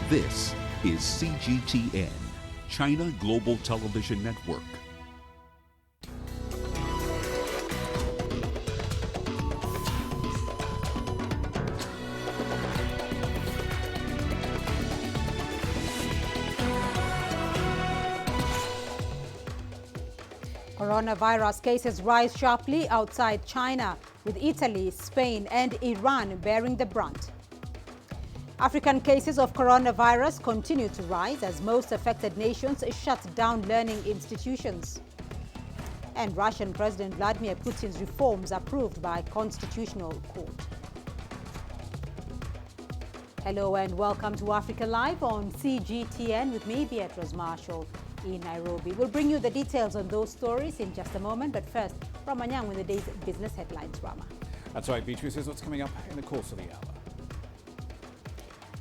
This is CGTN, China Global Television Network. Coronavirus cases rise sharply outside China, with Italy, Spain and Iran bearing the brunt. African cases of coronavirus continue to rise as most affected nations shut down learning institutions. And Russian President Vladimir Putin's reforms approved by Constitutional Court. Hello and welcome to Africa Live on CGTN with me, Beatrice Marshall, in Nairobi. We'll bring you the details on those stories in just a moment, but first, Ramanyang with the day's business headlines. Rama. That's right, Beatrice. Here's what's coming up in the course of the hour.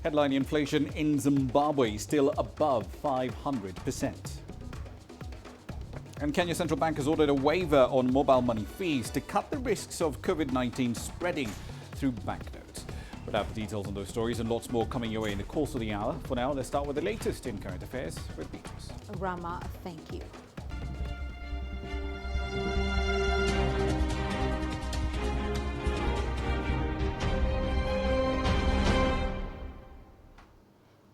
Headline: inflation in Zimbabwe still above 500%. And Kenya Central Bank has ordered a waiver on mobile money fees to cut the risks of COVID-19 spreading through banknotes. We'll have the details on those stories and lots more coming your way in the course of the hour. For now, let's start with the latest in current affairs with Beatrice. Rama, thank you.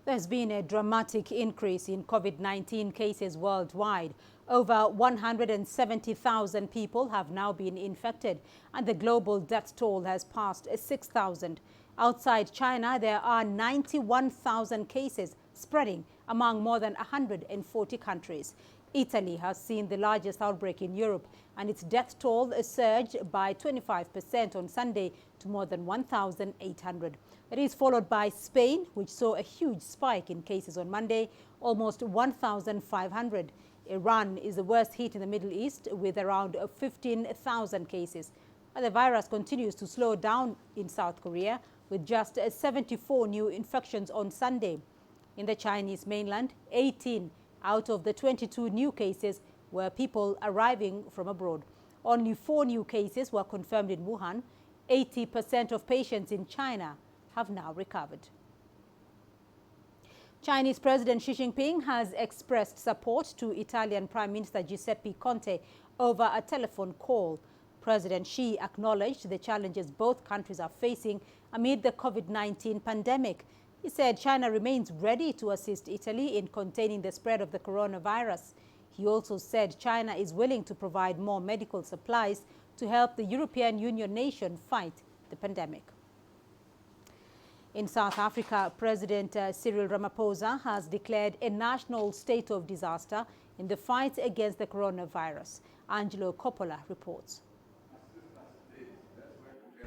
There's been a dramatic increase in COVID-19 cases worldwide. Over 170,000 people have now been infected, and the global death toll has passed 6,000. Outside China, there are 91,000 cases spreading among more than 140 countries. Italy has seen the largest outbreak in Europe, and its death toll surged by 25% on Sunday to more than 1,800. It is followed by Spain, which saw a huge spike in cases on Monday, almost 1,500. Iran is the worst hit in the Middle East with around 15,000 cases. But the virus continues to slow down in South Korea with just 74 new infections on Sunday. In the Chinese mainland, 18 out of the 22 new cases were people arriving from abroad. Only 4 new cases were confirmed in Wuhan. 80% of patients in China have now recovered. Chinese President Xi Jinping has expressed support to Italian Prime Minister Giuseppe Conte over a telephone call. President Xi acknowledged the challenges both countries are facing amid the COVID-19 pandemic. He said China remains ready to assist Italy in containing the spread of the coronavirus. He also said China is willing to provide more medical supplies to help the European Union nation fight the pandemic. In South Africa, President Cyril Ramaphosa has declared a national state of disaster in the fight against the coronavirus. Angelo Coppola reports.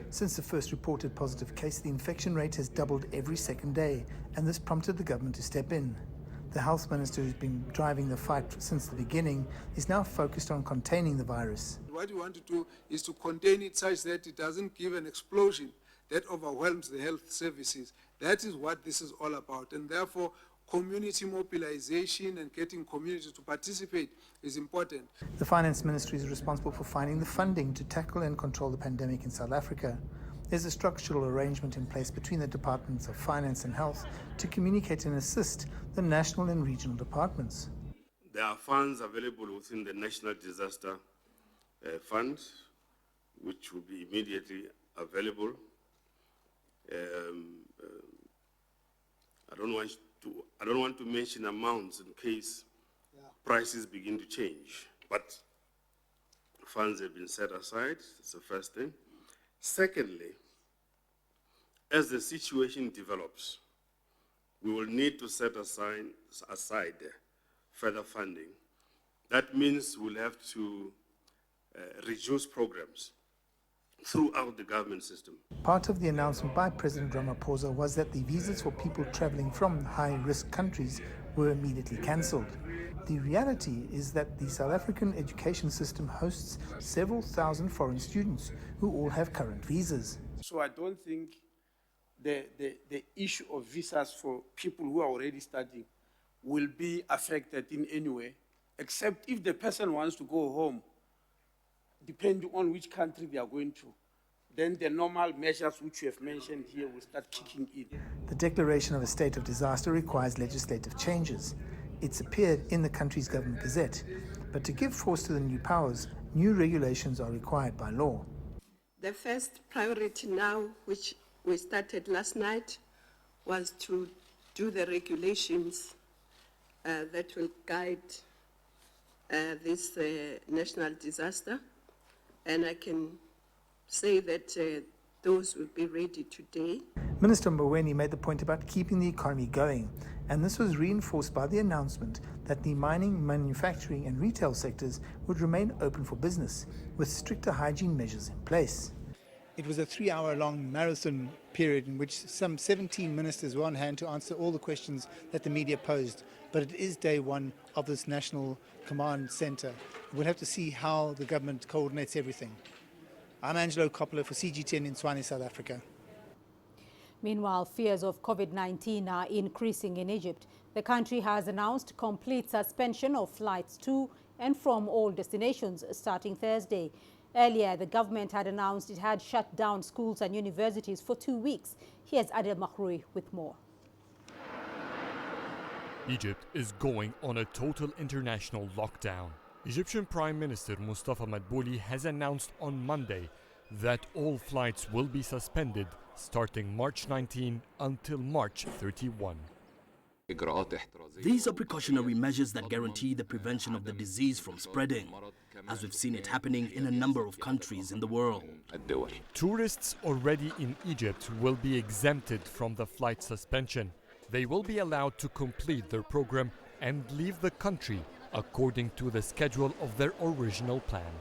Since the first reported positive case, the infection rate has doubled every second day, and this prompted the government to step in. The health minister, who's been driving the fight since the beginning, is now focused on containing the virus. What we want to do is to contain it such that it doesn't give an explosion that overwhelms the health services. That is what this is all about, and therefore community mobilization and getting community to participate is important. The Finance Ministry is responsible for finding the funding to tackle and control the pandemic in South Africa. There's a structural arrangement in place between the Departments of Finance and Health to communicate and assist the national and regional departments. There are funds available within the National Disaster Fund, which will be immediately available. I don't want to mention amounts in case prices begin to change, but funds have been set aside. That's the first thing. Secondly, as the situation develops, we will need to set aside further funding. That means we'll have to reduce programs throughout the government system. Part of the announcement by President Ramaphosa was that the visas for people traveling from high-risk countries were immediately cancelled. The reality is that the South African education system hosts several thousand foreign students who all have current visas. So I don't think the issue of visas for people who are already studying will be affected in any way, except if the person wants to go home, depending on which country they are going to. then the normal measures which you have mentioned here will start kicking in. The declaration of a state of disaster requires legislative changes. It's appeared in the country's government gazette. But to give force to the new powers, new regulations are required by law. The first priority now, which we started last night, was to do the regulations that will guide this national disaster. And I can say that those will be ready today. Minister Mboweni made the point about keeping the economy going, and this was reinforced by the announcement that the mining, manufacturing and retail sectors would remain open for business, with stricter hygiene measures in place. It was a 3-hour-long marathon period in which some 17 ministers were on hand to answer all the questions that the media posed. But it is day one of this national command centre. We'll have to see how the government coordinates everything. I'm Angelo Coppola for CGTN in Tshwane, South Africa. Meanwhile, fears of COVID-19 are increasing in Egypt. The country has announced complete suspension of flights to and from all destinations starting Thursday. Earlier, the government had announced it had shut down schools and universities for 2 weeks. Here's Adel Makhroui with more. Egypt is going on a total international lockdown. Egyptian Prime Minister Mustafa Madbouli has announced on Monday that all flights will be suspended starting March 19 until March 31. These are precautionary measures that guarantee the prevention of the disease from spreading, as we've seen it happening in a number of countries in the world. Tourists already in Egypt will be exempted from the flight suspension. They will be allowed to complete their program and leave the country according to the schedule of their original plan.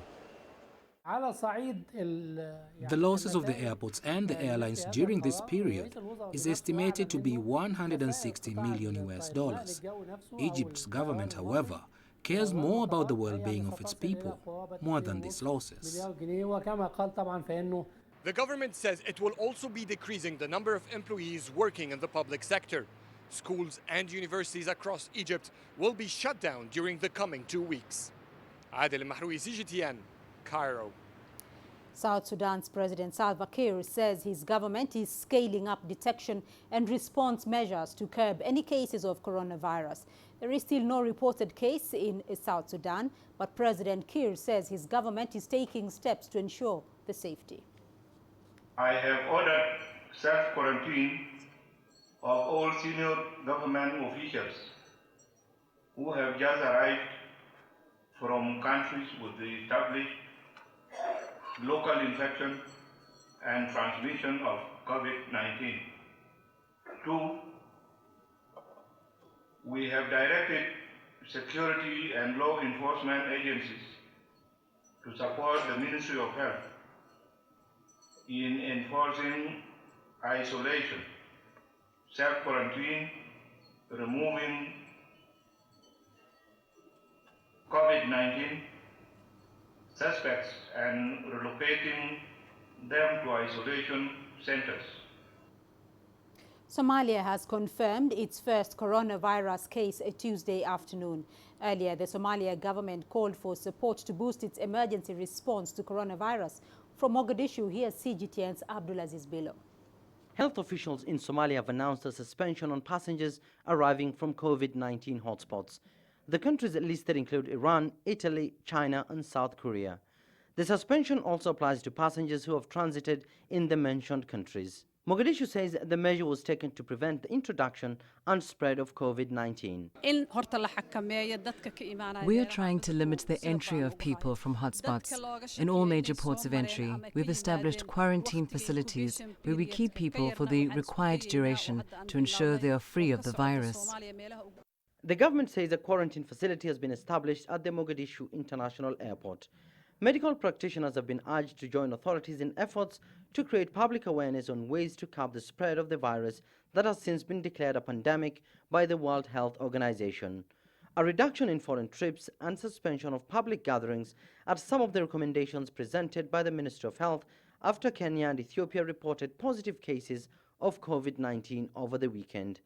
The losses of the airports and the airlines during this period is estimated to be $160 million. Egypt's government, however, cares more about the well-being of its people more than these losses. The government says it will also be decreasing the number of employees working in the public sector. Schools and universities across Egypt will be shut down during the coming 2 weeks. Adel Makhroui, CGTN, Cairo. South Sudan's President Salva Kiir says his government is scaling up detection and response measures to curb any cases of coronavirus. There is still no reported case in South Sudan, but President Kiir says his government is taking steps to ensure the safety. I have ordered self-quarantine of all senior government officials who have just arrived from countries with the established local infection and transmission of COVID-19. 2, we have directed security and law enforcement agencies to support the Ministry of Health in enforcing isolation, self-quarantine, removing COVID-19 suspects and relocating them to isolation centers. Somalia has confirmed its first coronavirus case Tuesday afternoon. Earlier, the Somalia government called for support to boost its emergency response to coronavirus. From Mogadishu, here's CGTN's Abdulaziz Bello. Health officials in Somalia have announced a suspension on passengers arriving from COVID-19 hotspots. The countries listed include Iran, Italy, China and South Korea. The suspension also applies to passengers who have transited in the mentioned countries. Mogadishu says the measure was taken to prevent the introduction and spread of COVID-19. We are trying to limit the entry of people from hotspots. In all major ports of entry, we've established quarantine facilities where we keep people for the required duration to ensure they are free of the virus. The government says a quarantine facility has been established at the Mogadishu International Airport. Medical practitioners have been urged to join authorities in efforts to create public awareness on ways to curb the spread of the virus that has since been declared a pandemic by the World Health Organization. A reduction in foreign trips and suspension of public gatherings are some of the recommendations presented by the Ministry of Health after Kenya and Ethiopia reported positive cases of COVID-19 over the weekend.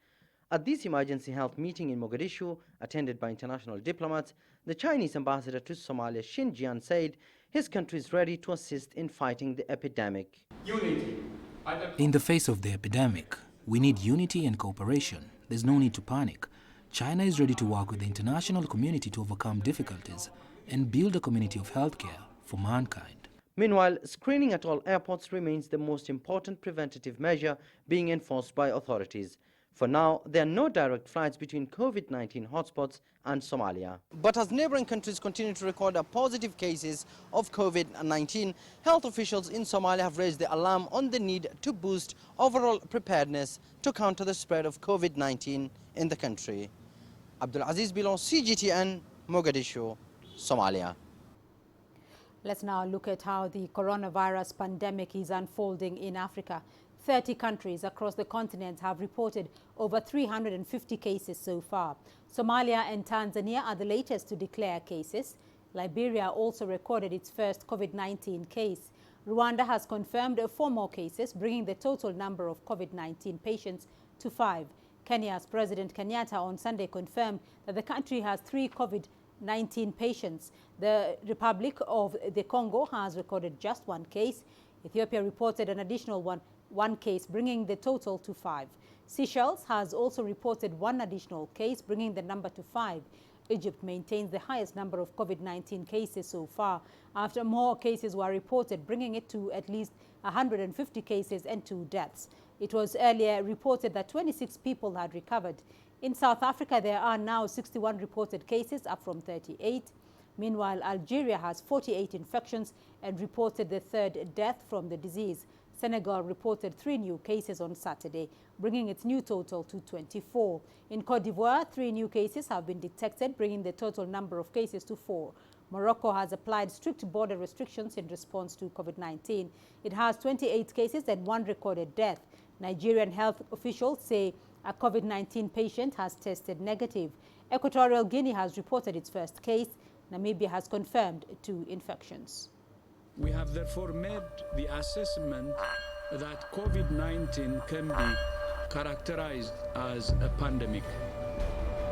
At this emergency health meeting in Mogadishu, attended by international diplomats, the Chinese ambassador to Somalia, Xin Jian, said his country is ready to assist in fighting the epidemic. Unity. In the face of the epidemic, we need unity and cooperation. There's no need to panic. China is ready to work with the international community to overcome difficulties and build a community of healthcare for mankind. Meanwhile, screening at all airports remains the most important preventative measure being enforced by authorities. For now, there are no direct flights between COVID-19 hotspots and Somalia. But as neighboring countries continue to record positive cases of COVID-19, health officials in Somalia have raised the alarm on the need to boost overall preparedness to counter the spread of COVID-19 in the country. Abdulaziz Bilo, CGTN, Mogadishu, Somalia. Let's now look at how the coronavirus pandemic is unfolding in Africa. 30 countries across the continent have reported over 350 cases so far. Somalia and Tanzania are the latest to declare cases. Liberia also recorded its first COVID-19 case. Rwanda has confirmed 4 more cases, bringing the total number of COVID-19 patients to 5. Kenya's President Kenyatta on Sunday confirmed that the country has 3 COVID-19 patients. The Republic of the Congo has recorded just 1 case. Ethiopia reported an additional one case, bringing the total to 5. Seychelles has also reported 1 additional case, bringing the number to 5. Egypt maintains the highest number of COVID-19 cases so far, after more cases were reported, bringing it to at least 150 cases and 2 deaths. It was earlier reported that 26 people had recovered. In South Africa, there are now 61 reported cases, up from 38. Meanwhile, Algeria has 48 infections and reported the 3rd death from the disease. Senegal reported 3 new cases on Saturday, bringing its new total to 24. In Cote d'Ivoire, 3 new cases have been detected, bringing the total number of cases to 4. Morocco has applied strict border restrictions in response to COVID-19. It has 28 cases and 1 recorded death. Nigerian health officials say a COVID-19 patient has tested negative. Equatorial Guinea has reported its first case. Namibia has confirmed 2 infections. We have therefore made the assessment that COVID-19 can be characterized as a pandemic.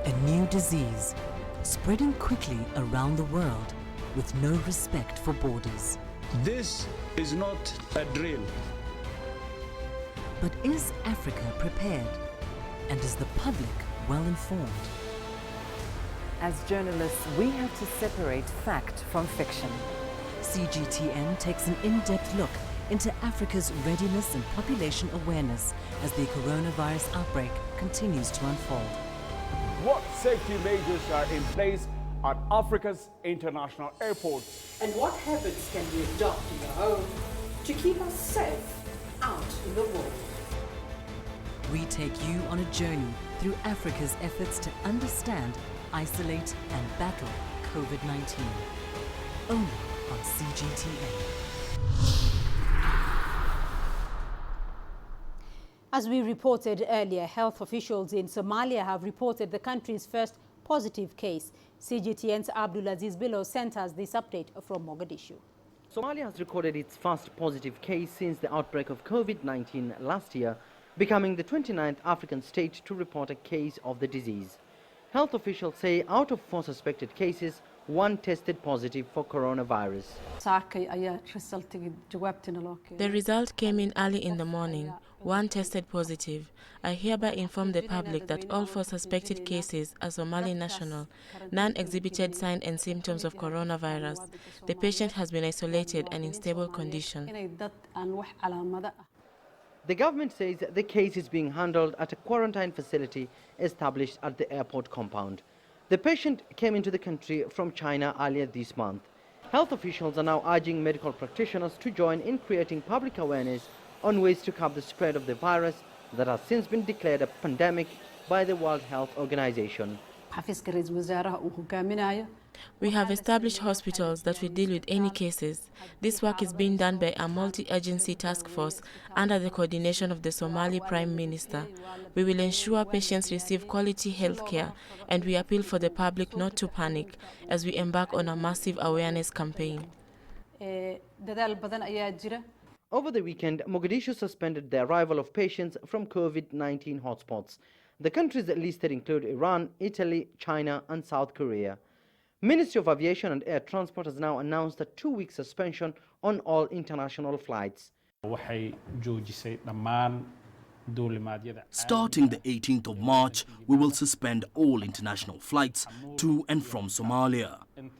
A new disease spreading quickly around the world with no respect for borders. This is not a drill. But is Africa prepared? And is the public well informed? As journalists, we have to separate fact from fiction. CGTN takes an in-depth look into Africa's readiness and population awareness as the coronavirus outbreak continues to unfold. What safety measures are in place at Africa's international airports? And what habits can we adopt in the home to keep us safe out in the world? We take you on a journey through Africa's efforts to understand, isolate and battle COVID-19. Only on CGTN. As we reported earlier, health officials in Somalia have reported the country's first positive case. CGTN's Abdulaziz Bilo sent us this update from Mogadishu. Somalia has recorded its first positive case since the outbreak of COVID-19 last year, becoming the 29th African state to report a case of the disease. Health officials say out of 4 suspected cases, 1 tested positive for coronavirus. The result came in early in the morning. 1 tested positive. I hereby inform the public that all 4 suspected cases are Somali national. None exhibited signs and symptoms of coronavirus. The patient has been isolated and in stable condition. The government says the case is being handled at a quarantine facility established at the airport compound. The patient came into the country from China earlier this month. Health officials are now urging medical practitioners to join in creating public awareness on ways to curb the spread of the virus that has since been declared a pandemic by the World Health Organization. We have established hospitals that will deal with any cases. This work is being done by a multi-agency task force under the coordination of the Somali Prime Minister. We will ensure patients receive quality health care, and we appeal for the public not to panic as we embark on a massive awareness campaign. Over the weekend, Mogadishu suspended the arrival of patients from COVID-19 hotspots. The countries listed include Iran, Italy, China and South Korea. Ministry of Aviation and Air Transport has now announced a 2-week suspension on all international flights. Starting the 18th of March, we will suspend all international flights to and from Somalia.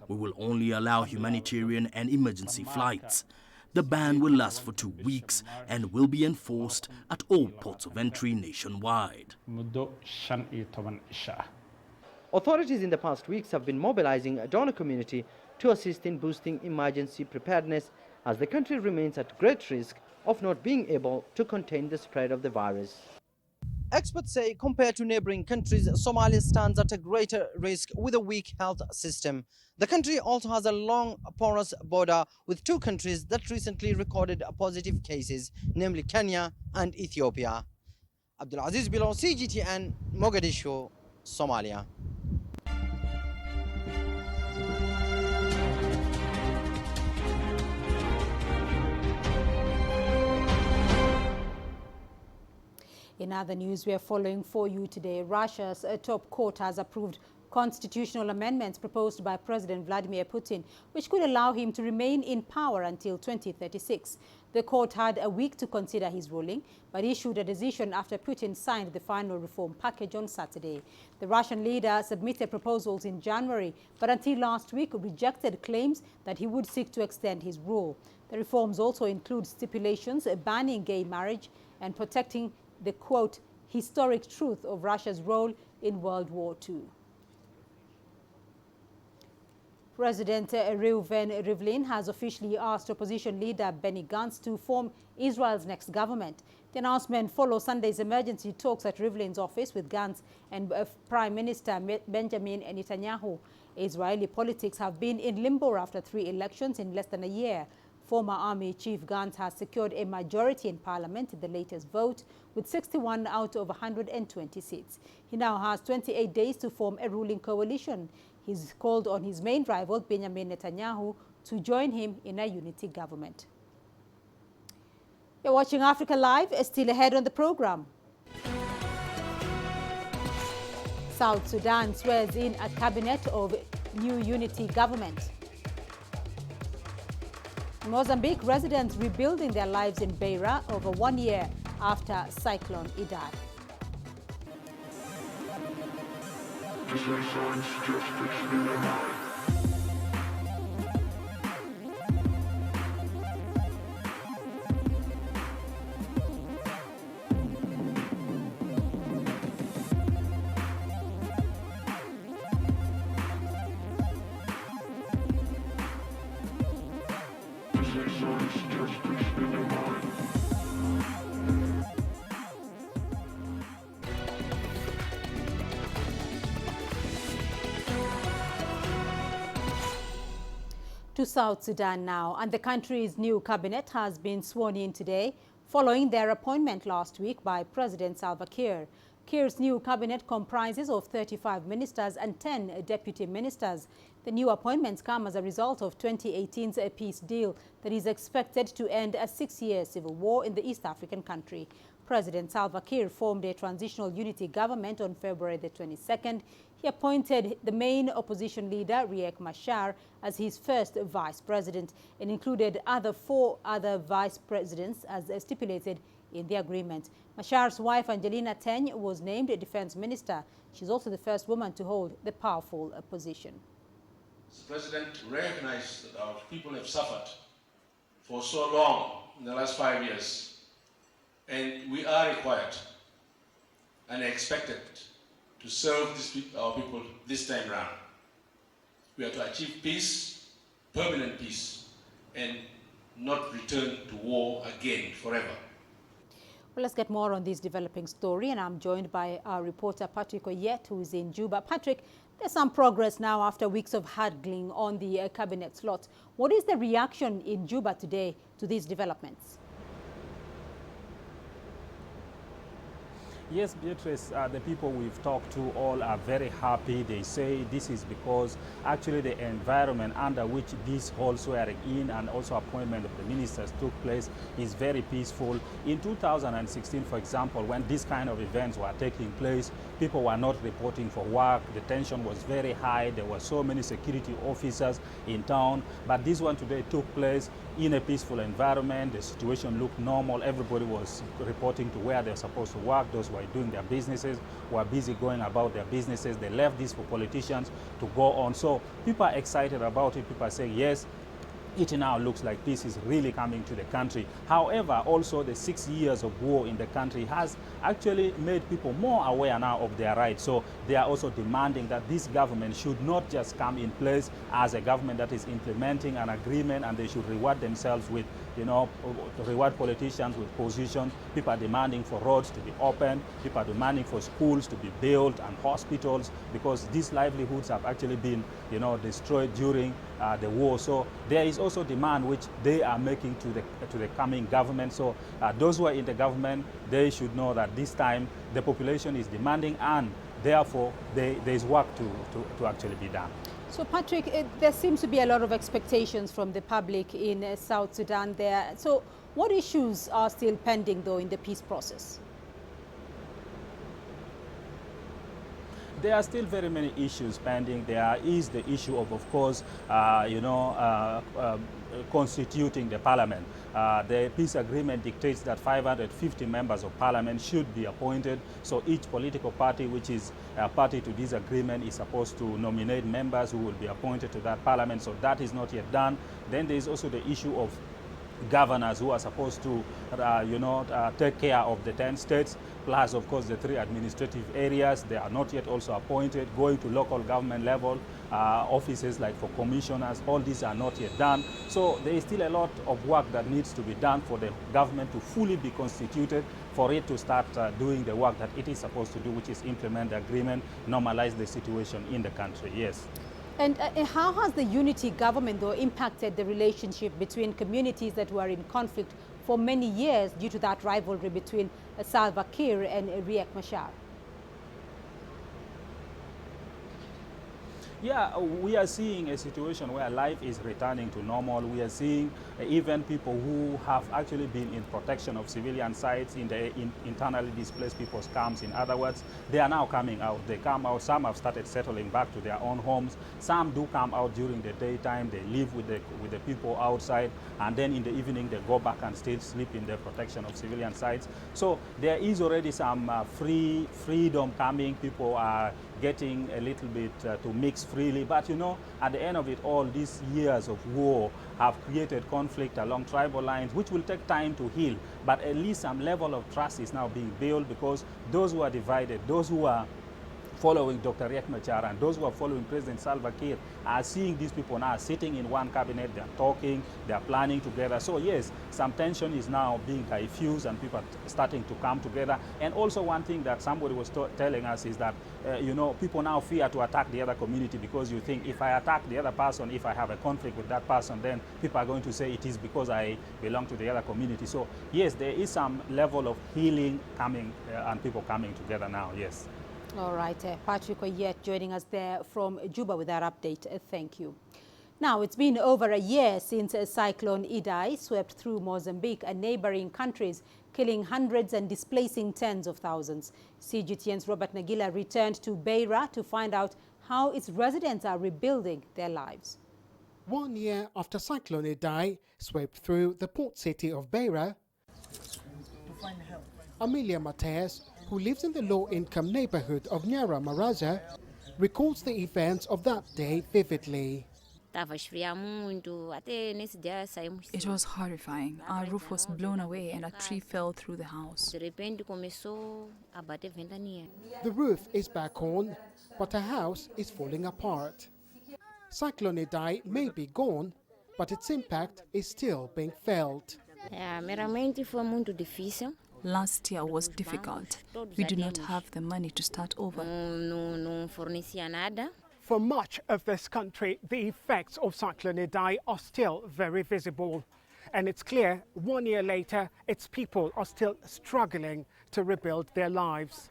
We will only allow humanitarian and emergency flights. The ban will last for 2 weeks and will be enforced at all ports of entry nationwide. Authorities in the past weeks have been mobilizing a donor community to assist in boosting emergency preparedness as the country remains at great risk of not being able to contain the spread of the virus. Experts say compared to neighboring countries, Somalia stands at a greater risk with a weak health system. The country also has a long, porous border with 2 countries that recently recorded positive cases, namely Kenya and Ethiopia. Abdulaziz Bilo, CGTN, Mogadishu, Somalia. In other news we are following for you today, Russia's top court has approved constitutional amendments proposed by President Vladimir Putin, which could allow him to remain in power until 2036. The court had a week to consider his ruling, but issued a decision after Putin signed the final reform package on Saturday. The Russian leader submitted proposals in January, but until last week rejected claims that he would seek to extend his rule. The reforms also include stipulations banning gay marriage and protecting the, quote, historic truth of Russia's role in World War II. President Reuven Rivlin has officially asked opposition leader Benny Gantz to form Israel's next government. The announcement follows Sunday's emergency talks at Rivlin's office with Gantz and Prime Minister Benjamin Netanyahu. Israeli politics have been in limbo after 3 elections in less than a year. Former Army Chief Gantz has secured a majority in parliament in the latest vote with 61 out of 120 seats. He now has 28 days to form a ruling coalition. He's called on his main rival, Benjamin Netanyahu, to join him in a unity government. You're watching Africa Live. Still ahead on the program. South Sudan swears in a cabinet of new unity government. Mozambique residents rebuilding their lives in Beira over 1 year after Cyclone Idai. To South Sudan now, and the country's new cabinet has been sworn in today following their appointment last week by President Salva Kiir. Kiir's new cabinet comprises of 35 ministers and 10 deputy ministers. The new appointments come as a result of 2018's peace deal that is expected to end a 6-year civil war in the East African country. President Salva Kiir formed a transitional unity government on February the 22nd. He appointed the main opposition leader, Riek Machar, as his first vice president and included 4 other vice presidents as stipulated in the agreement. Machar's wife, Angelina Teny, was named a defense minister. She's also the first woman to hold the powerful position. Mr. President, recognize that our people have suffered for so long in the last 5 years, and we are required and expected to serve our people this time round. We are to achieve peace, permanent peace, and not return to war again forever. Well, let's get more on this developing story, and I'm joined by our reporter Patrick Oyet, who is in Juba. Patrick, there's some progress now after weeks of haggling on the cabinet slot. What is the reaction in Juba today to these developments? Yes, Beatrice, the people we've talked to all are very happy. They say this is because actually the environment under which these whole swearing in and also appointment of the ministers took place is very peaceful. In 2016, for example, when these kind of events were taking place, people were not reporting for work. The tension was very high. There were so many security officers in town. But this one today took place in a peaceful environment. The situation looked normal. Everybody was reporting to where they're supposed to work. Those who were doing their businesses were busy going about their businesses. They left this for politicians to go on. So people are excited about it. People are saying, yes, it now looks like peace is really coming to the country. However, also the 6 years of war in the country has actually made people more aware now of their rights. So they are also demanding that this government should not just come in place as a government that is implementing an agreement, and they should reward themselves with, you know, reward politicians with positions. People are demanding for roads to be opened. People are demanding for schools to be built and hospitals, because these livelihoods have actually been, you know, destroyed during the war. So there is also demand which they are making to the coming government. So those who are in the government, they should know that this time the population is demanding, and therefore there is work to actually be done. So Patrick, there seems to be a lot of expectations from the public in South Sudan there. So what issues are still pending though in the peace process? There are still very many issues pending. There is the issue of course, constituting the parliament. The peace agreement dictates that 550 members of parliament should be appointed. So each political party which is a party to this agreement is supposed to nominate members who will be appointed to that parliament. So that is not yet done. Then there is also the issue of governors who are supposed to, take care of the 10 states, plus, of course, the 3 administrative areas. They are not yet also appointed. Going to local government level, offices like for commissioners, all these are not yet done. So there is still a lot of work that needs to be done for the government to fully be constituted, for it to start doing the work that it is supposed to do, which is implement the agreement, normalize the situation in the country. Yes. And how has the unity government, though, impacted the relationship between communities that were in conflict for many years due to that rivalry between Salva Kiir and Riek Machar? Yeah, we are seeing a situation where life is returning to normal. We are seeing even people who have actually been in protection of civilian sites in the internally displaced people's camps. In other words, they are now coming out. They come out. Some have started settling back to their own homes. Some do come out during the daytime. They live with the people outside, and then in the evening they go back and still sleep in the protection of civilian sites. So there is already some freedom coming. People are getting a little bit to mix freely. But you know, at the end of it all, these years of war have created conflict along tribal lines, which will take time to heal. But at least some level of trust is now being built, because those who are divided, those who are following Dr. Riek Machar and those who are following President Salva Kiir are seeing these people now sitting in one cabinet, they're talking, they're planning together. So yes, some tension is now being diffused and people are starting to come together. And also one thing that somebody was telling us is that, people now fear to attack the other community, because you think if I attack the other person, if I have a conflict with that person, then people are going to say it is because I belong to the other community. So yes, there is some level of healing coming and people coming together now, yes. All right, Patrick Oyet joining us there from Juba with our update. Thank you. Now, it's been over a year since Cyclone Idai swept through Mozambique and neighboring countries, killing hundreds and displacing tens of thousands. CGTN's Robert Nagila returned to Beira to find out how its residents are rebuilding their lives. 1 year after Cyclone Idai swept through the port city of Beira, Amelia Mateus, who lives in the low-income neighborhood of Nyara Maraja, recalls the events of that day vividly. It was horrifying. Our roof was blown away and a tree fell through the house. The roof is back on, but a house is falling apart. Cyclone Idai may be gone, but its impact is still being felt. Last year was difficult. We do not have the money to start over. For much of this country, the effects of Cyclone Idai are still very visible. And it's clear 1 year later, its people are still struggling to rebuild their lives.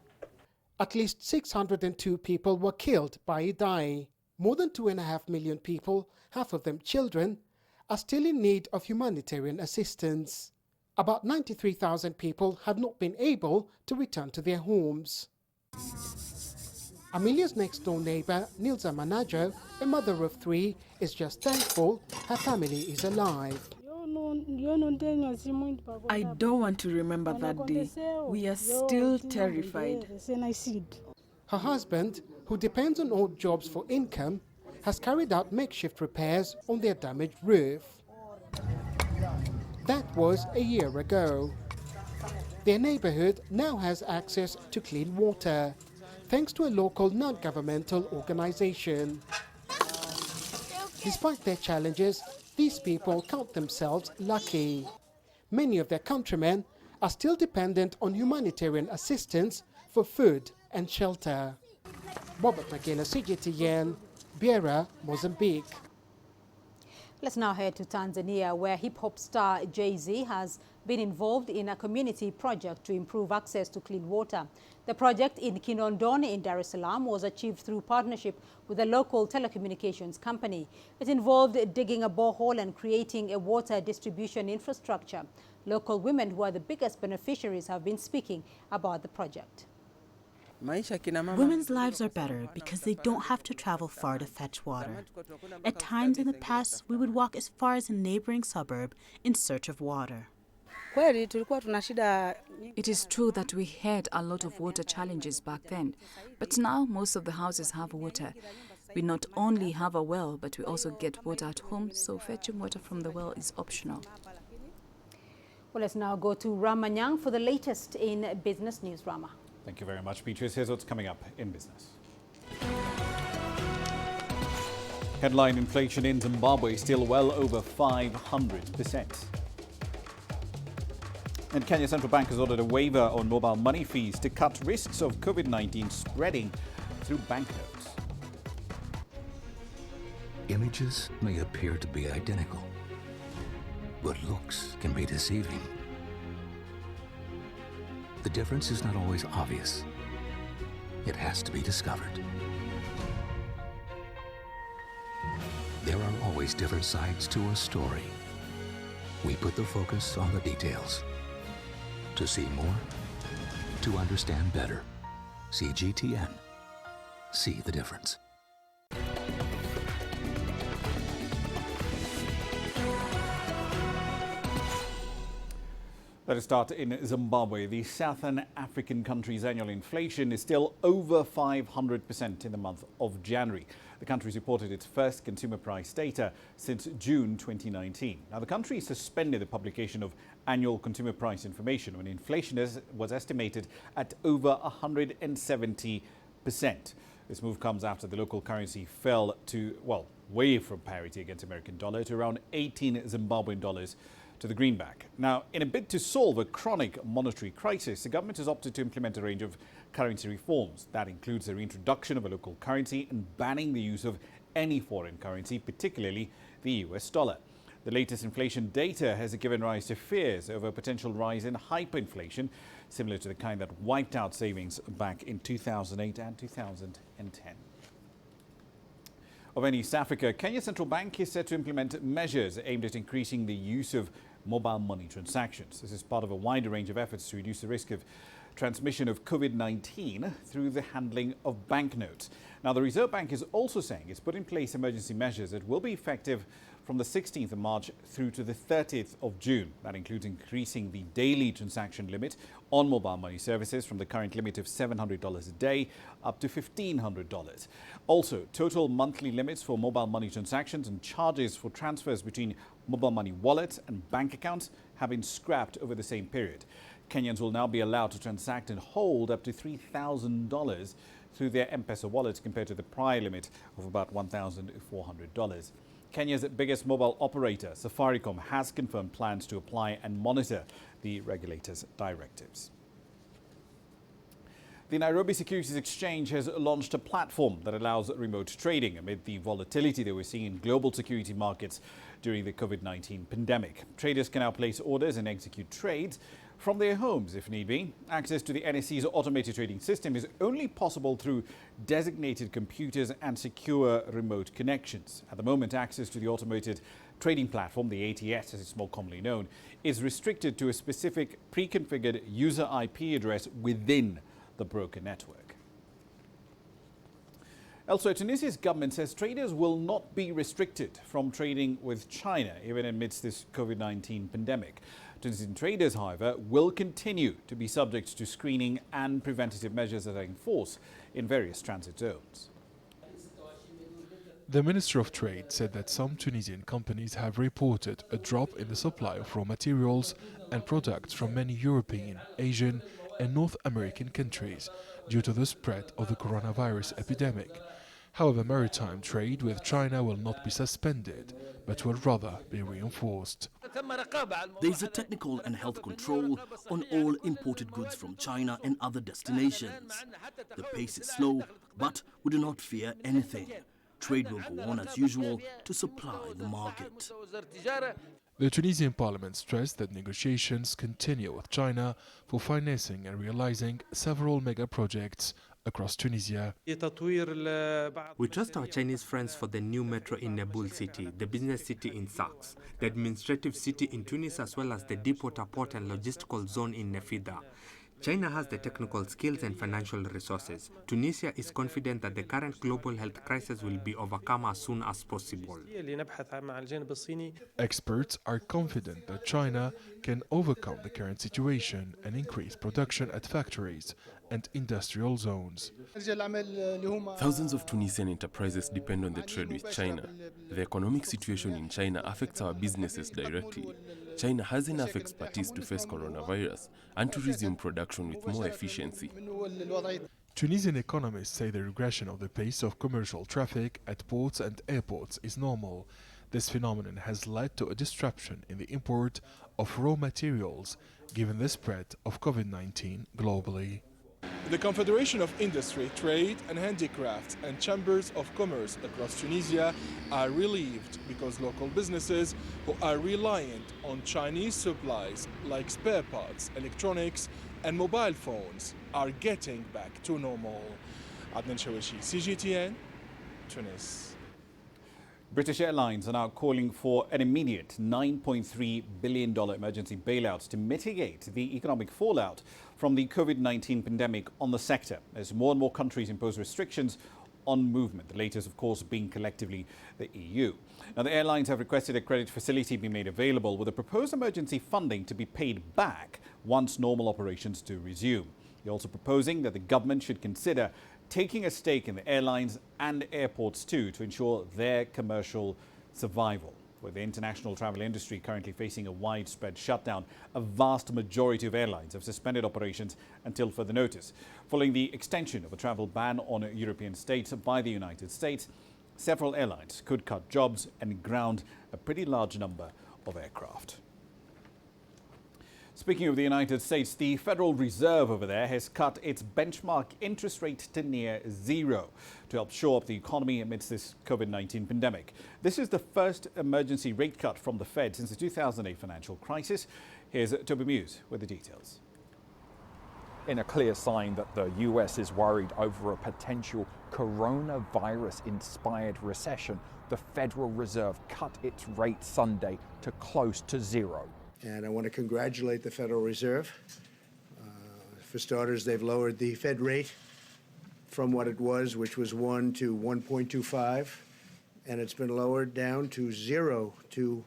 At least 602 people were killed by Idai. More than 2.5 million people, half of them children, are still in need of humanitarian assistance. About 93,000 people have not been able to return to their homes. Amelia's next-door neighbor, Nilza Manajo, a mother of 3, is just thankful her family is alive. I don't want to remember that day. We are still terrified. Her husband, who depends on odd jobs for income, has carried out makeshift repairs on their damaged roof. That was a year ago. Their neighborhood now has access to clean water, thanks to a local non-governmental organization. Despite their challenges, these people count themselves lucky. Many of their countrymen are still dependent on humanitarian assistance for food and shelter. Robert Magela, CGTN, Beira, Mozambique. Let's now head to Tanzania, where hip-hop star Jay-Z has been involved in a community project to improve access to clean water. The project in Kinondoni in Dar es Salaam was achieved through partnership with a local telecommunications company. It involved digging a borehole and creating a water distribution infrastructure. Local women, who are the biggest beneficiaries, have been speaking about the project. Women's lives are better because they don't have to travel far to fetch water. At times in the past, we would walk as far as a neighboring suburb in search of water. It is true that we had a lot of water challenges back then, but now most of the houses have water. We not only have a well, but we also get water at home, so fetching water from the well is optional. Well, let's now go to Ramanyang for the latest in business news. Rama. Thank you very much, Beatrice. Here's what's coming up in business. Headline inflation in Zimbabwe still well over 500%. And Kenya Central Bank has ordered a waiver on mobile money fees to cut risks of COVID-19 spreading through banknotes. Images may appear to be identical, but looks can be deceiving. The difference is not always obvious. It has to be discovered. There are always different sides to a story. We put the focus on the details. To see more, to understand better. CGTN. See the difference. Let us start in Zimbabwe. The Southern African country's annual inflation is still over 500% in the month of January. The country's reported its first consumer price data since June 2019. Now, the country suspended the publication of annual consumer price information when inflation was estimated at over 170%. This move comes after the local currency fell to, well, way from parity against American dollar to around 18 Zimbabwean dollars to the greenback. Now, in a bid to solve a chronic monetary crisis, the government has opted to implement a range of currency reforms. That includes the reintroduction of a local currency and banning the use of any foreign currency, particularly the US dollar. The latest inflation data has given rise to fears over a potential rise in hyperinflation, similar to the kind that wiped out savings back in 2008 and 2010. Over in East Africa, Kenya Central Bank is set to implement measures aimed at increasing the use of mobile money transactions. This is part of a wider range of efforts to reduce the risk of transmission of COVID-19 through the handling of banknotes. Now, the Reserve Bank is also saying it's put in place emergency measures that will be effective from the 16th of March through to the 30th of June. That includes increasing the daily transaction limit on mobile money services from the current limit of $700 a day up to $1,500. Also, total monthly limits for mobile money transactions and charges for transfers between mobile money wallets and bank accounts have been scrapped over the same period. Kenyans will now be allowed to transact and hold up to $3,000 through their M-Pesa wallets compared to the prior limit of about $1,400. Kenya's biggest mobile operator, Safaricom, has confirmed plans to apply and monitor the regulator's directives. The Nairobi Securities Exchange has launched a platform that allows remote trading amid the volatility that we're seeing in global security markets during the COVID-19 pandemic. Traders can now place orders and execute trades from their homes if need be. Access to the NSE's automated trading system is only possible through designated computers and secure remote connections. At the moment, access to the automated trading platform, the ATS as it's more commonly known, is restricted to a specific pre-configured user IP address within the broker network. Elsewhere, Tunisia's government says traders will not be restricted from trading with China, even amidst this COVID-19 pandemic. Tunisian traders, however, will continue to be subject to screening and preventative measures that are in force in various transit zones. The Minister of Trade said that some Tunisian companies have reported a drop in the supply of raw materials and products from many European, Asian and North American countries due to the spread of the coronavirus epidemic. However, maritime trade with China will not be suspended, but will rather be reinforced. There is a technical and health control on all imported goods from China and other destinations. The pace is slow, but we do not fear anything. Trade will go on as usual to supply the market. The Tunisian parliament stressed that negotiations continue with China for financing and realizing several mega projects across Tunisia. We trust our Chinese friends for the new metro in Naboul city, the business city in Sfax, the administrative city in Tunis, as well as the deep water port and logistical zone in Nefida. China has the technical skills and financial resources. Tunisia is confident that the current global health crisis will be overcome as soon as possible. Experts are confident that China can overcome the current situation and increase production at factories and industrial zones. Thousands of Tunisian enterprises depend on the trade with China. The economic situation in China affects our businesses directly. China has enough expertise to face coronavirus and to resume production with more efficiency. Tunisian economists say the regression of the pace of commercial traffic at ports and airports is normal. This phenomenon has led to a disruption in the import of raw materials, given the spread of COVID-19 globally. The Confederation of Industry, Trade and Handicrafts and Chambers of Commerce across Tunisia are relieved because local businesses who are reliant on Chinese supplies like spare parts, electronics and mobile phones are getting back to normal. Adnan Shawishi, CGTN, Tunis. British Airlines are now calling for an immediate $9.3 billion emergency bailout to mitigate the economic fallout from the COVID-19 pandemic on the sector, as more and more countries impose restrictions on movement, the latest, of course, being collectively the EU. Now, the airlines have requested a credit facility be made available with the proposed emergency funding to be paid back once normal operations do resume. They're also proposing that the government should consider taking a stake in the airlines and airports too to ensure their commercial survival. With the international travel industry currently facing a widespread shutdown, a vast majority of airlines have suspended operations until further notice. Following the extension of a travel ban on European states by the United States, several airlines could cut jobs and ground a pretty large number of aircraft. Speaking of the United States, the Federal Reserve over there has cut its benchmark interest rate to near zero to help shore up the economy amidst this COVID-19 pandemic. This is the first emergency rate cut from the Fed since the 2008 financial crisis. Here's Toby Muse with the details. In a clear sign that the US is worried over a potential coronavirus-inspired recession, the Federal Reserve cut its rate Sunday to close to zero. And I want to congratulate the Federal Reserve. For starters, they've lowered the Fed rate from what it was, which was 1 to 1.25, and it's been lowered down to 0 to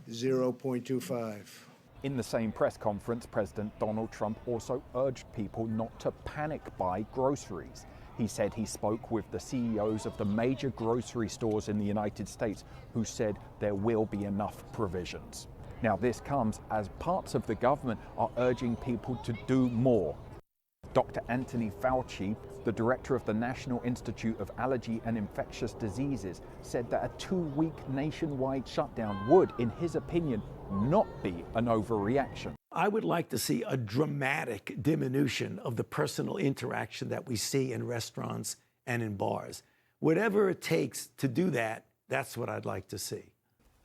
0.25. In the same press conference, President Donald Trump also urged people not to panic buy groceries. He said he spoke with the CEOs of the major grocery stores in the United States who said there will be enough provisions. Now, this comes as parts of the government are urging people to do more. Dr. Anthony Fauci, the director of the National Institute of Allergy and Infectious Diseases, said that a 2-week nationwide shutdown would, in his opinion, not be an overreaction. I would like to see a dramatic diminution of the personal interaction that we see in restaurants and in bars. Whatever it takes to do that, that's what I'd like to see.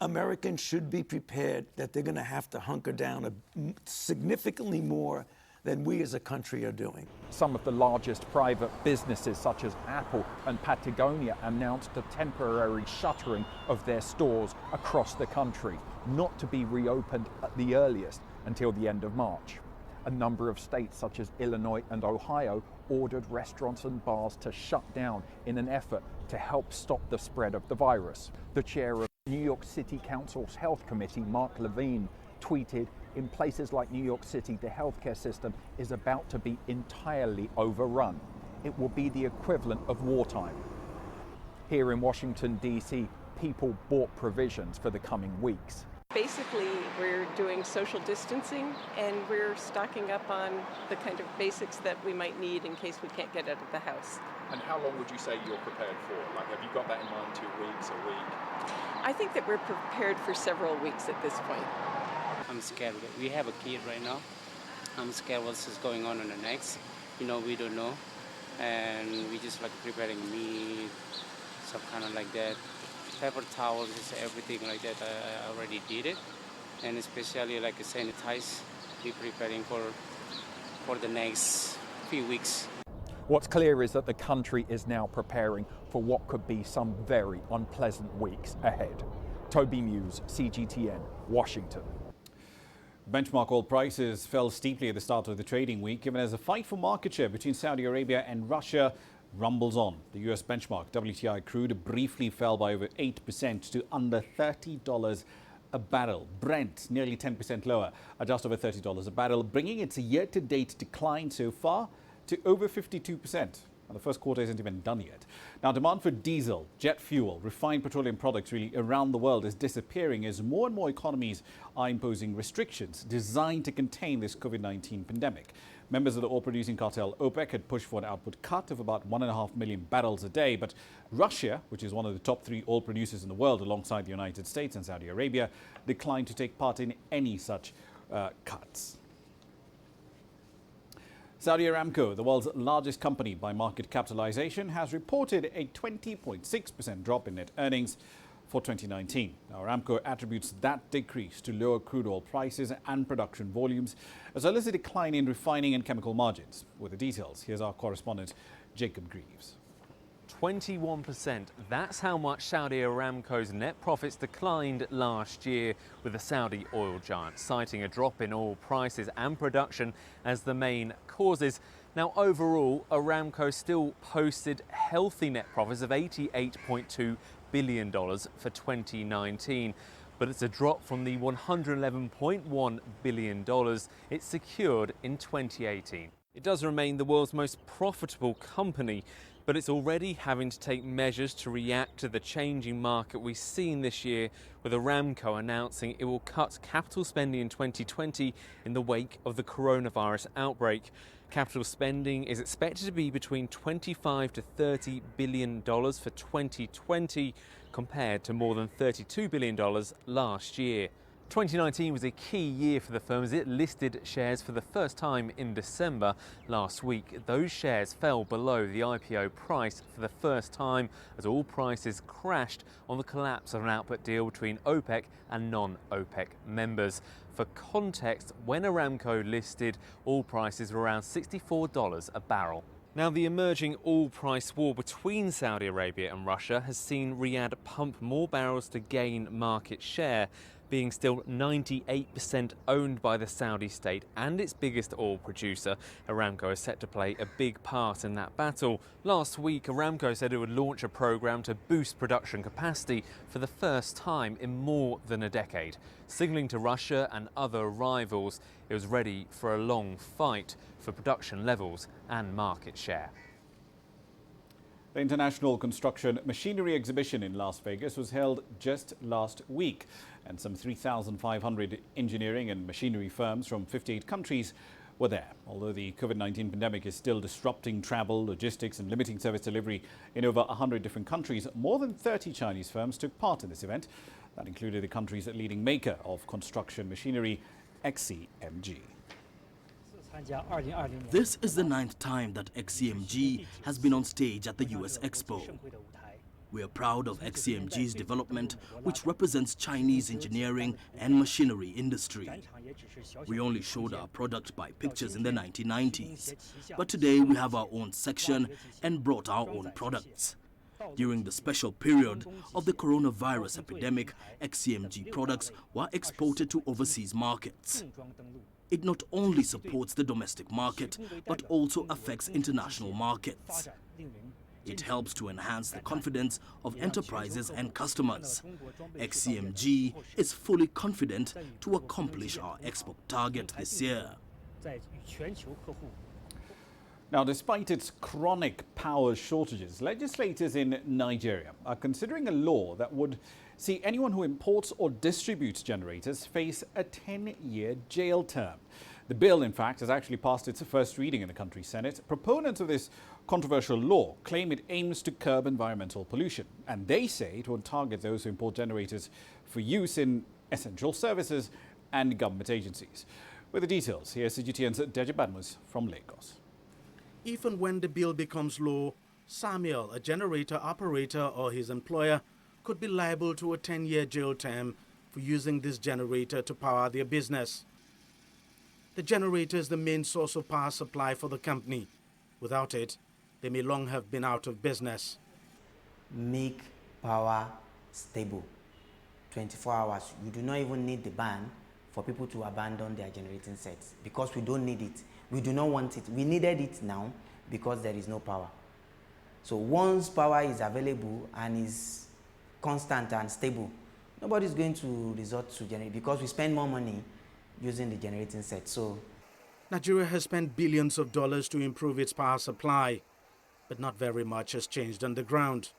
Americans should be prepared that they're going to have to hunker down significantly more than we as a country are doing. Some of the largest private businesses, such as Apple and Patagonia, announced a temporary shuttering of their stores across the country, not to be reopened at the earliest until the end of March. A number of states, such as Illinois and Ohio, ordered restaurants and bars to shut down in an effort to help stop the spread of the virus. The chair of New York City Council's Health Committee, Mark Levine, tweeted, "In places like New York City, the healthcare system is about to be entirely overrun. It will be the equivalent of wartime." Here in Washington, D.C., people bought provisions for the coming weeks. Basically, we're doing social distancing and we're stocking up on the kind of basics that we might need in case we can't get out of the house. And how long would you say you're prepared for? Like, have you got that in mind, 2 weeks, a week? I think that we're prepared for several weeks at this point. I'm scared. We have a kid right now. I'm scared what's going on in the next. We don't know. And we just like preparing meat, some kind of like that. Paper towels, everything like that. I already did it. And especially like sanitize, be preparing for the next few weeks. What's clear is that the country is now preparing for what could be some very unpleasant weeks ahead. Toby Muse, CGTN, Washington. Benchmark oil prices fell steeply at the start of the trading week, even as a fight for market share between Saudi Arabia and Russia rumbles on. The US benchmark WTI crude briefly fell by over 8% to under $30 a barrel. Brent nearly 10% lower at just over $30 a barrel, bringing its year-to-date decline so far to over 52%. And the first quarter isn't even done yet. Now, demand for diesel, jet fuel, refined petroleum products really around the world is disappearing as more and more economies are imposing restrictions designed to contain this COVID-19 pandemic. Members of the oil-producing cartel OPEC had pushed for an output cut of about 1.5 million barrels a day. But Russia, which is one of the top 3 oil producers in the world alongside the United States and Saudi Arabia, declined to take part in any such cuts. Saudi Aramco, the world's largest company by market capitalization, has reported a 20.6% drop in net earnings for 2019. Now, Aramco attributes that decrease to lower crude oil prices and production volumes, as well as a decline in refining and chemical margins. With the details, here's our correspondent, Jacob Greaves. 21%. That's how much Saudi Aramco's net profits declined last year, with the Saudi oil giant citing a drop in oil prices and production as the main causes. Now, overall, Aramco still posted healthy net profits of $88.2 billion for 2019. But it's a drop from the $111.1 billion it secured in 2018. It does remain the world's most profitable company, but it's already having to take measures to react to the changing market we've seen this year, with Aramco announcing it will cut capital spending in 2020 in the wake of the coronavirus outbreak. Capital spending is expected to be between $25 to $30 billion for 2020, compared to more than $32 billion last year. 2019 was a key year for the firm as it listed shares for the first time in December last week. Those shares fell below the IPO price for the first time as oil prices crashed on the collapse of an output deal between OPEC and non-OPEC members. For context, when Aramco listed, oil prices were around $64 a barrel. Now, the emerging oil price war between Saudi Arabia and Russia has seen Riyadh pump more barrels to gain market share, being still 98% owned by the Saudi state and its biggest oil producer. Aramco is set to play a big part in that battle. Last week, Aramco said it would launch a program to boost production capacity for the first time in more than a decade, signaling to Russia and other rivals it was ready for a long fight for production levels and market share. The International Construction Machinery Exhibition in Las Vegas was held just last week, and some 3,500 engineering and machinery firms from 58 countries were there. Although the COVID-19 pandemic is still disrupting travel, logistics and limiting service delivery in over 100 different countries, more than 30 Chinese firms took part in this event. That included the country's leading maker of construction machinery, XCMG. This is the 9th time that XCMG has been on stage at the US Expo. We are proud of XCMG's development, which represents Chinese engineering and machinery industry. We only showed our product by pictures in the 1990s, but today we have our own section and brought our own products. During the special period of the coronavirus epidemic, XCMG products were exported to overseas markets. It not only supports the domestic market, but also affects international markets. It helps to enhance the confidence of enterprises and customers. XCMG is fully confident to accomplish our export target this year. Now, despite its chronic power shortages, legislators in Nigeria are considering a law that would see anyone who imports or distributes generators face a 10-year jail term. The bill, in fact, has actually passed its first reading in the country's Senate. Proponents of this controversial law claim it aims to curb environmental pollution, and they say it will target those who import generators for use in essential services and government agencies. With the details, here's CGTN's Deja Badmus from Lagos. Even when the bill becomes law, Samuel, a generator operator, or his employer could be liable to a 10-year jail term for using this generator to power their business. The generator is the main source of power supply for the company. Without it, they may long have been out of business. Make power stable, 24 hours. You do not even need the ban for people to abandon their generating sets because we don't need it. We do not want it. We needed it now because there is no power. So once power is available and is constant and stable, nobody is going to resort to generate because we spend more money using the generating set. So Nigeria has spent billions of dollars to improve its power supply, but not very much has changed on the ground.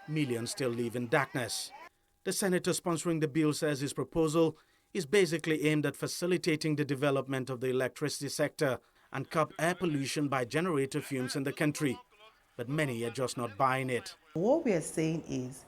Millions still live in darkness. The senator sponsoring the bill says his proposal is basically aimed at facilitating the development of the electricity sector and curb air pollution by generator fumes in the country. But many are just not buying it. What we are saying is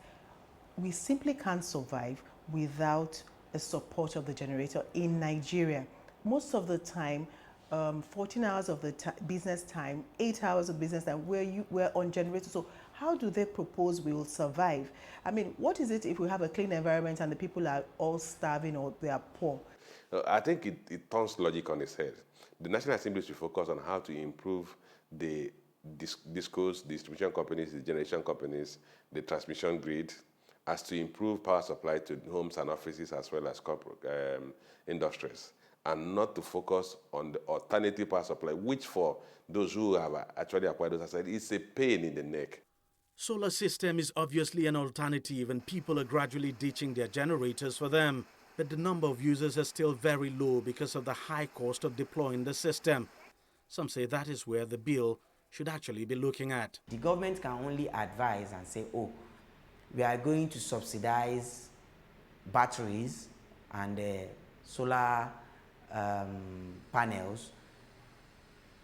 we simply can't survive without the support of the generator in Nigeria. Most of the time, 14 hours of the business time, 8 hours of business time, we're on generators. So how do they propose we will survive? I mean, what is it if we have a clean environment and the people are all starving or they are poor? I think it turns logic on its head. The National Assembly should focus on how to improve the discos, distribution companies, the generation companies, the transmission grid, as to improve power supply to homes and offices as well as corporate industries, and not to focus on the alternative power supply, which for those who have actually acquired those assets, is a pain in the neck. Solar system is obviously an alternative and people are gradually ditching their generators for them. But the number of users is still very low because of the high cost of deploying the system. Some say that is where the bill should actually be looking at. The government can only advise and say, oh, we are going to subsidize batteries and solar panels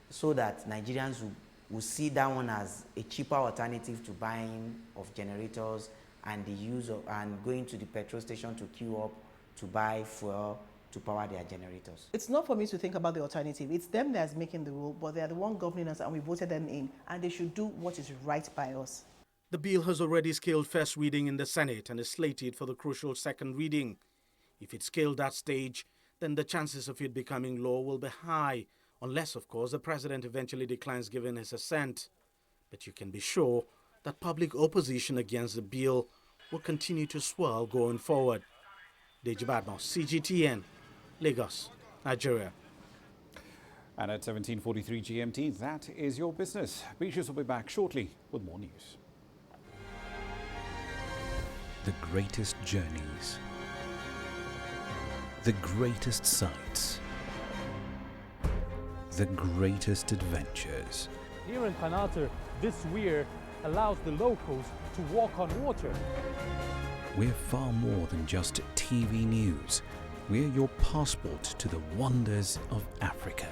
so that Nigerians will see that one as a cheaper alternative to buying of generators and the use of and going to the petrol station to queue up to buy fuel to power their generators. It's not for me to think about the alternative. It's them that's making the rule, but they are the one governing us and we voted them in, and they should do what is right by us. The bill has already scaled first reading in the Senate and is slated for the crucial second reading. If it's scaled that stage, then the chances of it becoming law will be high, unless, of course, the president eventually declines giving his assent. But you can be sure that public opposition against the bill will continue to swell going forward. Deji Badmos, CGTN, Lagos, Nigeria. And at 17:43 GMT, that is your business. Beatrice will be back shortly with more news. The greatest journeys, the greatest sights, the greatest adventures. Here in Canada, this weir allows the locals to walk on water. We're far more than just TV news. We're your passport to the wonders of Africa.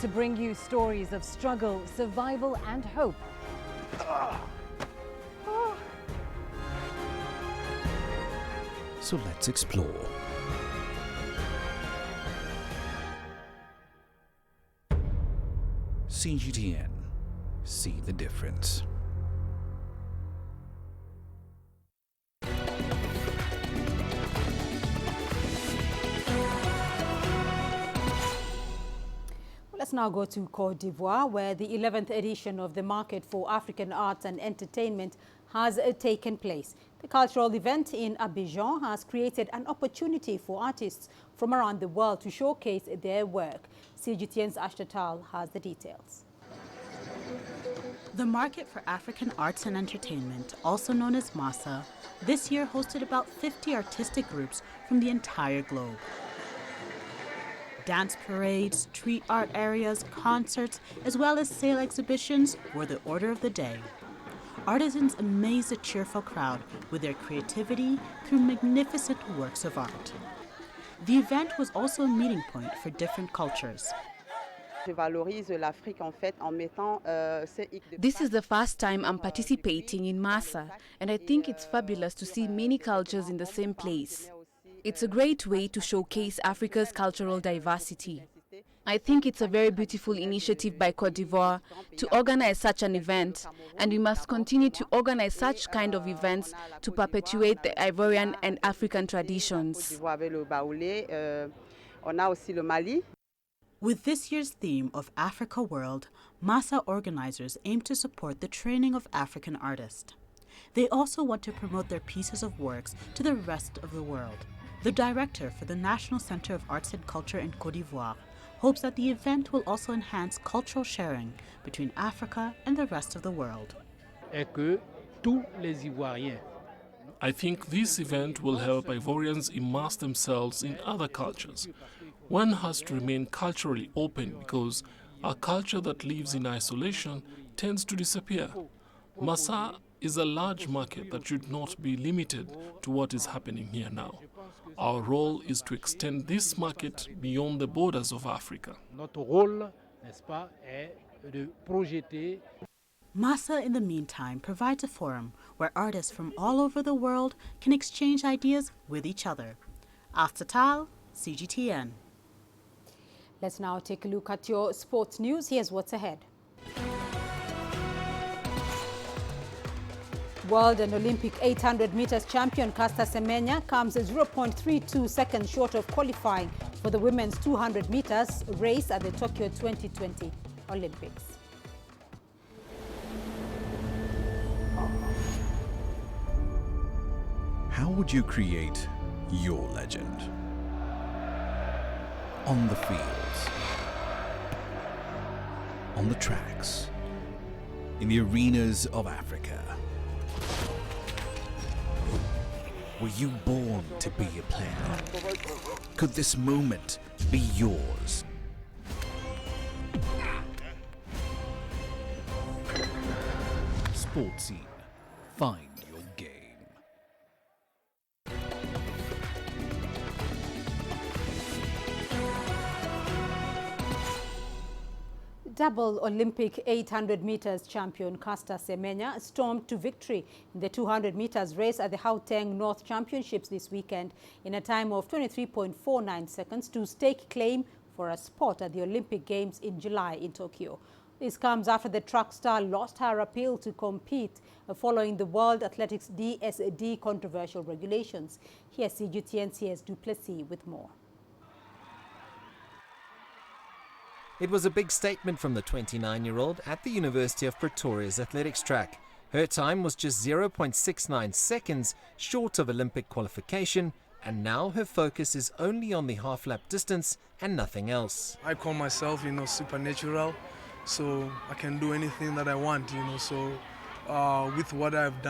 To bring you stories of struggle, survival and hope. So let's explore. CGTN. See the difference. Let's now go to Cote d'Ivoire, where the 11th edition of the Market for African Arts and Entertainment has taken place. The cultural event in Abidjan has created an opportunity for artists from around the world to showcase their work. CGTN's Ashtatal has the details. The Market for African Arts and Entertainment, also known as MASA, this year hosted about 50 artistic groups from the entire globe. Dance parades, street art areas, concerts, as well as sale exhibitions were the order of the day. Artisans amazed a cheerful crowd with their creativity through magnificent works of art. The event was also a meeting point for different cultures. This is the first time I'm participating in MASA, and I think it's fabulous to see many cultures in the same place. It's a great way to showcase Africa's cultural diversity. I think it's a very beautiful initiative by Cote d'Ivoire to organize such an event, and we must continue to organize such kind of events to perpetuate the Ivorian and African traditions. With this year's theme of Africa World, MASA organizers aim to support the training of African artists. They also want to promote their pieces of works to the rest of the world. The director for the National Center of Arts and Culture in Cote d'Ivoire hopes that the event will also enhance cultural sharing between Africa and the rest of the world. I think this event will help Ivorians immerse themselves in other cultures. One has to remain culturally open because a culture that lives in isolation tends to disappear. MASA is a large market that should not be limited to what is happening here now. Our role is to extend this market beyond the borders of Africa. MASA, in the meantime, provides a forum where artists from all over the world can exchange ideas with each other. Ashtatal, CGTN. Let's now take a look at your sports news. Here's what's ahead. World and Olympic 800 meters champion Caster Semenya comes 0.32 seconds short of qualifying for the women's 200 meters race at the Tokyo 2020 Olympics. How would you create your legend? On the fields, on the tracks, in the arenas of Africa. Were you born to be a player? Could this moment be yours? Sports Scene. Find your game. Double Olympic 800 meters champion Caster Semenya stormed to victory in the 200 meters race at the Gauteng North Championships this weekend in a time of 23.49 seconds to stake claim for a spot at the Olympic Games in July in Tokyo. This comes after the track star lost her appeal to compete following the World Athletics DSTV controversial regulations. Here's CGTN's Duplessis with more. It was a big statement from the 29-year-old at the University of Pretoria's athletics track. Her time was just 0.69 seconds short of Olympic qualification, and now her focus is only on the half-lap distance and nothing else. I call myself, supernatural, so I can do anything that I want, so with what I've done